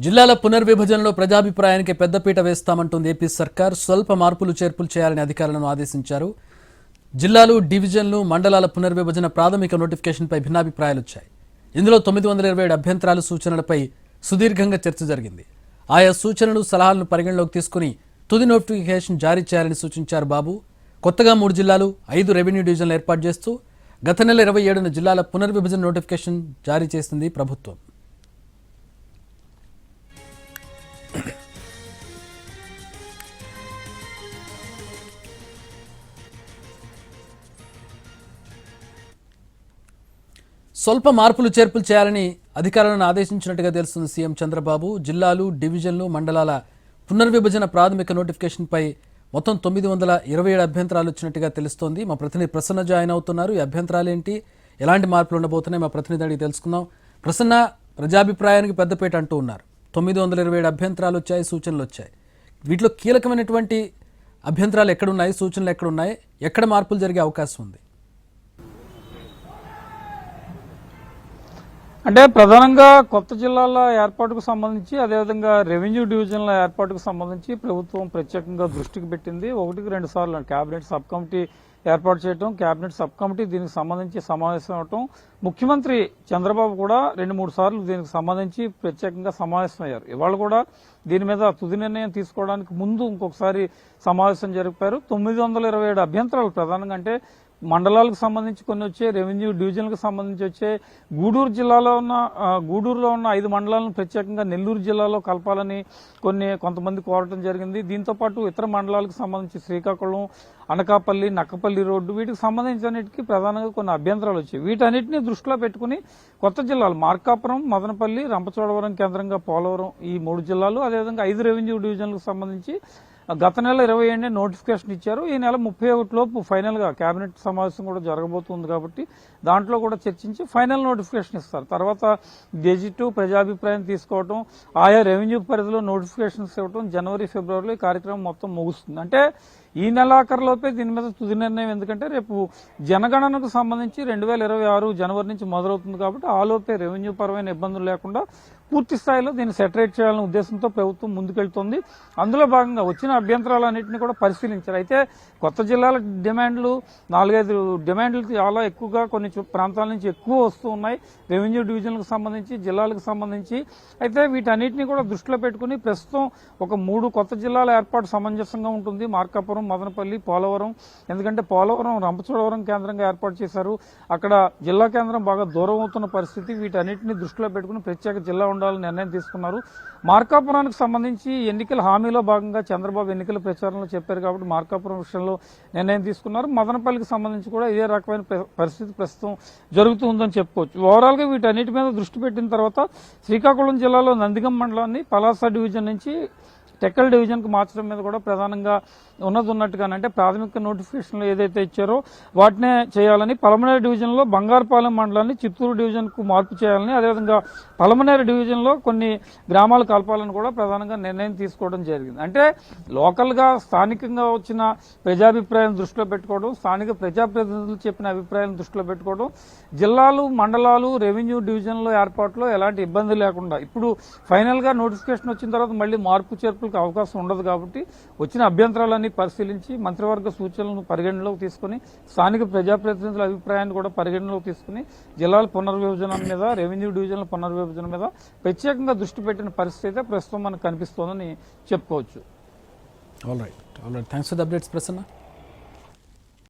జిల్లాల పునర్విభజనలో ప్రజాభిప్రాయానికి పెద్దపీట వేస్తామంటోంది ఏపీ సర్కార్. స్వల్ప మార్పులు చేర్పులు చేయాలని అధికారులను ఆదేశించారు. జిల్లాలు, డివిజన్లు, మండలాల పునర్విభజన ప్రాథమిక నోటిఫికేషన్పై భిన్నాభిప్రాయాలు వచ్చాయి. ఇందులో 927 అభ్యంతరాలు, సూచనలపై సుదీర్ఘంగా చర్చ జరిగింది. ఆయా సూచనలు, సలహాలను పరిగణలోకి తీసుకుని తుది నోటిఫికేషన్ జారీ చేయాలని సూచించారు బాబు. కొత్తగా 3 జిల్లాలు, 5 రెవెన్యూ డివిజన్లు ఏర్పాటు చేస్తూ గత నెల 27న జిల్లాల పునర్విభజన నోటిఫికేషన్ జారీ చేసింది ప్రభుత్వం. స్వల్ప మార్పులు చేర్పులు చేయాలని అధికారులను ఆదేశించినట్టుగా తెలుస్తుంది సీఎం చంద్రబాబు. జిల్లాలు, డివిజన్లు, మండలాల పునర్విభజన ప్రాథమిక నోటిఫికేషన్పై మొత్తం 927 అభ్యంతరాలు వచ్చినట్టుగా తెలుస్తోంది. మా ప్రతినిధి ప్రసన్న జాయిన్ అవుతున్నారు. ఈ అభ్యంతరాలు ఏంటి, ఎలాంటి మార్పులు ఉండబోతున్నాయి, మా ప్రతినిధి అడిగి తెలుసుకుందాం. ప్రసన్న, ప్రజాభిప్రాయానికి పెద్దపీట అంటూ ఉన్నారు. 927 అభ్యంతరాలు వచ్చాయి, సూచనలు వచ్చాయి. వీటిలో కీలకమైనటువంటి అభ్యంతరాలు ఎక్కడున్నాయి, సూచనలు ఎక్కడున్నాయి, ఎక్కడ మార్పులు జరిగే అవకాశం ఉంది? అంటే ప్రధానంగా కొత్త జిల్లాల ఏర్పాటుకు సంబంధించి, అదేవిధంగా రెవెన్యూ డివిజన్ల ఏర్పాటుకు సంబంధించి ప్రభుత్వం ప్రత్యేకంగా దృష్టికి పెట్టింది. 1-2 సార్లు కేబినెట్ సబ్ కమిటీ ఏర్పాటు చేయడం, కేబినెట్ సబ్ కమిటీ దీనికి సంబంధించి సమావేశం అవటం, ముఖ్యమంత్రి చంద్రబాబు కూడా 2-3 సార్లు దీనికి సంబంధించి ప్రత్యేకంగా సమావేశం అయ్యారు. ఇవాళ కూడా దీని మీద తుది నిర్ణయం తీసుకోవడానికి ముందు ఇంకొకసారి సమావేశం జరిపారు. 927 అభ్యంతరాలు ప్రధానంగా, అంటే మండలాలకు సంబంధించి కొన్ని వచ్చే, రెవెన్యూ డివిజన్లకు సంబంధించి వచ్చే, గూడూరులో ఉన్న 5 మండలాలను ప్రత్యేకంగా నెల్లూరు జిల్లాలో కలపాలని కొంతమంది కోరటం జరిగింది. దీంతోపాటు ఇతర మండలాలకు సంబంధించి శ్రీకాకుళం, అనకాపల్లి, నక్కపల్లి రోడ్డు, వీటికి సంబంధించినటికి ప్రధానంగా కొన్ని అభ్యంతరాలు వచ్చాయి. వీటన్నిటిని దృష్టిలో పెట్టుకుని కొత్త జిల్లాలు మార్కాపురం, మదనపల్లి, రంపచోడవరం కేంద్రంగా పోలవరం, ఈ 3 జిల్లాలు, అదేవిధంగా 5 రెవెన్యూ డివిజన్లకు సంబంధించి గత నెల 27 నోటిఫికేషన్ ఇచ్చారు. ఈ నెల 31 లోపు ఫైనల్ గా కేబినెట్ సమావేశం కూడా జరగబోతుంది కాబట్టి దాంట్లో కూడా చర్చించి ఫైనల్ నోటిఫికేషన్ ఇస్తారు. తర్వాత గెజిట్, ప్రజాభిప్రాయం తీసుకోవడం, ఆయా రెవెన్యూ పరిధిలో నోటిఫికేషన్స్ ఇవ్వడం, జనవరి, ఫిబ్రవరిలో ఈ కార్యక్రమం మొత్తం ముగుస్తుంది. అంటే ఈ నెలాఖరులోపే దీని మీద తుది నిర్ణయం. ఎందుకంటే రేపు జనగణనకు సంబంధించి 2026 జనవరి నుంచి మొదలవుతుంది కాబట్టి ఆ లోపే రెవెన్యూ పరమైన ఇబ్బందులు లేకుండా పూర్తి స్థాయిలో దీన్ని సెటరేట్ చేయాలనే ఉద్దేశంతో ప్రభుత్వం ముందుకెళ్తోంది. అందులో భాగంగా వచ్చిన అభ్యంతరాలన్నింటినీ కూడా పరిశీలించారు. అయితే కొత్త జిల్లాల డిమాండ్లు 4-5 డిమాండ్లు చాలా ఎక్కువగా కొన్ని ప్రాంతాల నుంచి ఎక్కువ వస్తూ ఉన్నాయి, రెవెన్యూ డివిజన్లకు సంబంధించి, జిల్లాలకు సంబంధించి. అయితే వీటన్నిటిని కూడా దృష్టిలో పెట్టుకుని ప్రస్తుతం ఒక 3 కొత్త జిల్లాల ఏర్పాటు సమంజసంగా ఉంటుంది. మార్కాపురం, మదనపల్లి, పోలవరం. ఎందుకంటే పోలవరం రంపచోడవరం కేంద్రంగా ఏర్పాటు చేశారు. అక్కడ జిల్లా కేంద్రం బాగా దూరం అవుతున్న పరిస్థితి. వీటన్నిటిని దృష్టిలో పెట్టుకుని ప్రత్యేక జిల్లా ఉండాలని నిర్ణయం తీసుకున్నారు. మార్కాపురానికి సంబంధించి ఎన్నికల హామీలో భాగంగా చంద్రబాబు ఎన్నికల ప్రచారంలో చెప్పారు కాబట్టి మార్కాపురం విషయంలో నిర్ణయం తీసుకున్నారు. మదనపల్లికి సంబంధించి కూడా ఇదే రకమైన పరిస్థితి ప్రస్తుతం జరుగుతుందని చెప్పుకోవచ్చు. ఓవరాల్ గా వీటన్నిటి మీద దృష్టి పెట్టిన తర్వాత శ్రీకాకుళం జిల్లాలో నందిగం మండలాన్ని పలాస డివిజన్ నుంచి టెక్కల్ డివిజన్కు మార్చడం మీద కూడా ప్రధానంగా ఉన్నట్టుగానంటే ప్రాథమిక నోటిఫికేషన్లు ఏదైతే ఇచ్చారో వాటినే చేయాలని, పలమనేరు డివిజన్లో బంగారుపాలెం మండలాన్ని చిత్తూరు డివిజన్కు మార్పు చేయాలని, అదేవిధంగా పలమనేరు డివిజన్లో కొన్ని గ్రామాలు కలపాలని కూడా ప్రధానంగా నిర్ణయం తీసుకోవడం జరిగింది. అంటే లోకల్గా స్థానికంగా వచ్చిన ప్రజాభిప్రాయం దృష్టిలో పెట్టుకోవడం, స్థానిక ప్రజాప్రతినిధులు చెప్పిన అభిప్రాయం దృష్టిలో పెట్టుకోవడం, జిల్లాలు, మండలాలు, రెవెన్యూ డివిజన్ల ఏర్పాటులో ఎలాంటి ఇబ్బంది లేకుండా, ఇప్పుడు ఫైనల్గా నోటిఫికేషన్ వచ్చిన తర్వాత మళ్ళీ మార్పు చేర్పులకు అవకాశం ఉండదు కాబట్టి వచ్చిన అభ్యంతరాలన్నీ పరిశీలించి మంత్రివర్గ సూచనలను పరిగణనలోకి తీసుకుని, స్థానిక ప్రజాప్రతినిధుల అభిప్రాయాన్ని కూడా పరిగణనలోకి తీసుకుని జిల్లాల పునర్విభజన మీద, రెవెన్యూ డివిజన్ల పునర్విభజన మీద ప్రత్యేకంగా దృష్టి పెట్టిన పరిస్థితి అయితే ప్రస్తుతం మనకు కనిపిస్తోందని చెప్పుకోవచ్చు. All right, thanks for the updates Prasanna.